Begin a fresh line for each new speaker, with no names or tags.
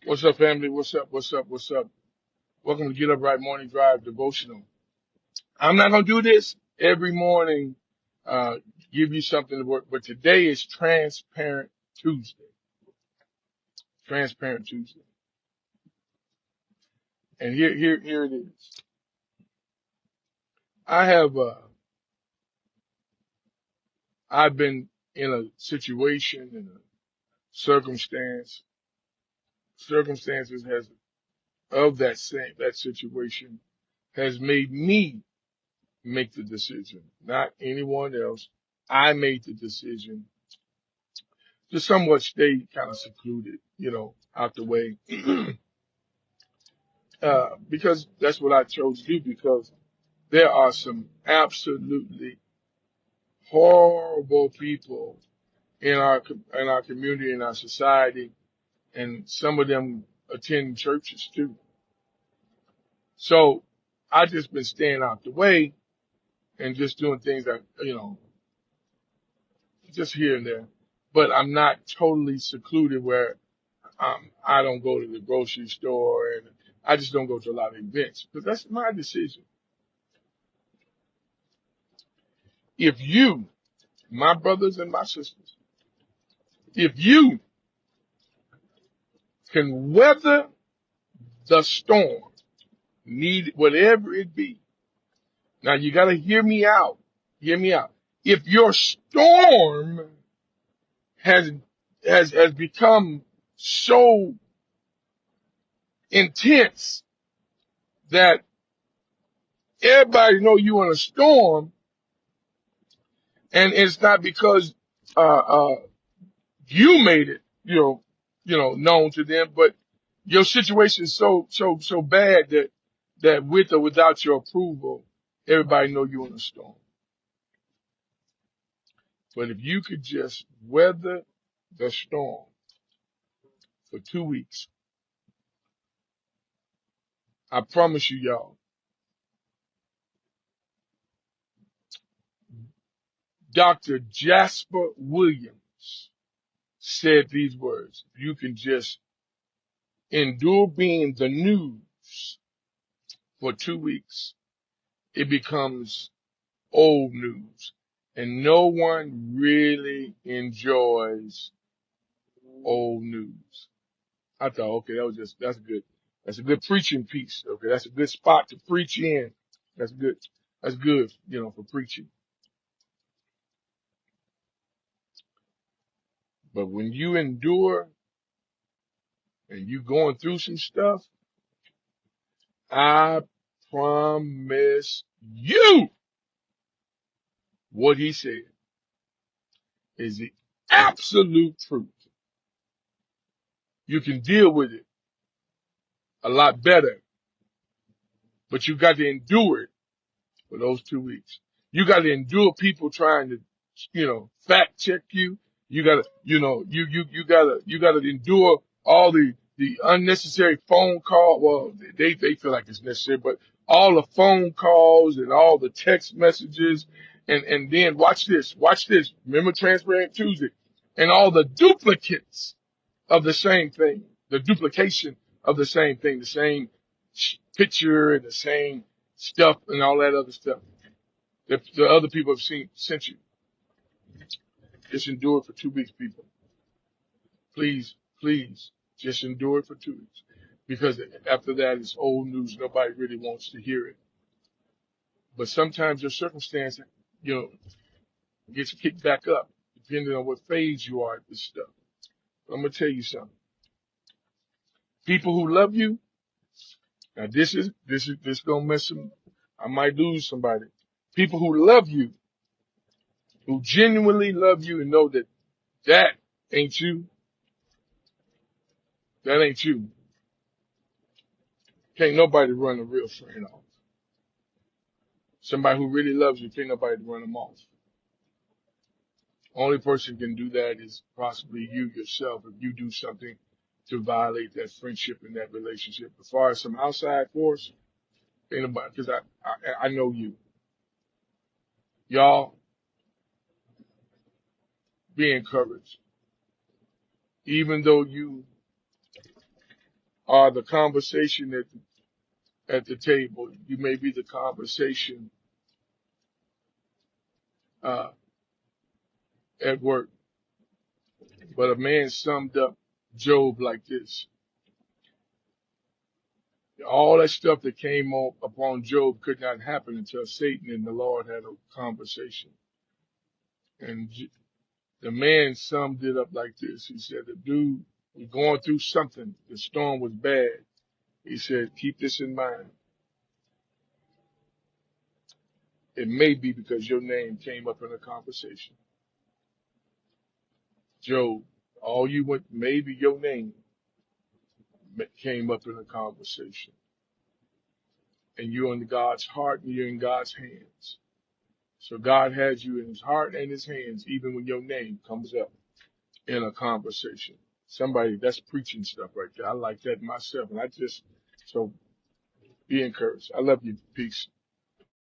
What's up, family? What's up? What's up? What's up? Welcome to Get Up Right Morning Drive Devotional. I'm not going to do this every morning, uh, give you something to work, but today is Transparent Tuesday. Transparent Tuesday. And here it is. I have, I've been in a situation, in a circumstances has, of that situation has made me make the decision, not anyone else. I made the decision to somewhat stay kind of secluded, out the way, because that's what I chose to do. Because there are some absolutely horrible people in our community, in our society, and some of them attend churches too. So I just been staying out the way and just doing things that just here and there. But I'm not totally secluded where I don't go to the grocery store and I just don't go to a lot of events because that's my decision. If you, my brothers and my sisters, if you can weather the storm, need whatever it be. Now you got to hear me out. Hear me out. If your storm has has become so intense that everybody know you in a storm, and it's not because uh, uh, you made it, known to them, but your situation is so bad that with or without your approval, everybody know you're in a storm. But if you could just weather the storm for 2 weeks, I promise you, y'all, Dr. Jasper Williams said these words: you can just endure being the news for 2 weeks, it becomes old news. And no one really enjoys old news. I thought, okay, that's good. That's a good preaching piece. Okay, that's a good spot to preach in. That's good. That's good, for preaching. But when you endure and you going through some stuff, I promise you what he said is the absolute truth. You can deal with it a lot better, but you got to endure it for those 2 weeks. You got to endure people trying to, fact check you. You got to, you got to endure all the unnecessary phone call. Well, they feel like it's necessary, but all the phone calls and all the text messages, and then watch this. Remember Transparent Tuesday, and all the duplicates of the same thing, the duplication of the same thing, the same picture and the same stuff and all that other stuff that the other people have sent you. Just endure it for 2 weeks, people. Please, please, just endure it for 2 weeks. Because after that, it's old news. Nobody really wants to hear it. But sometimes your circumstance, you know, gets kicked back up, depending on what phase you are at this stuff. I'm going to tell you something. People who love you, now this going to mess them. I might lose somebody. People who love you, who genuinely love you and know that ain't you, that ain't you. Can't nobody run a real friend off. Somebody who really loves you, can't nobody run them off. Only person can do that is possibly you yourself if you do something to violate that friendship and that relationship. As far as some outside force, ain't nobody, because I know you. Y'all, be encouraged. Even though you are the conversation at the table. You may be the conversation uh, at work. But a man summed up Job like this. All that stuff that came upon Job could not happen until Satan and the Lord had a conversation. And the man summed it up like this. He said, the dude was going through something. The storm was bad. He said, keep this in mind. It may be because your name came up in a conversation. Job, all you went, maybe your name came up in a conversation. And you're in God's heart and you're in God's hands. So God has you in his heart and his hands, even when your name comes up in a conversation. Somebody, that's preaching stuff right there. I like that myself. And so be encouraged. I love you. Peace.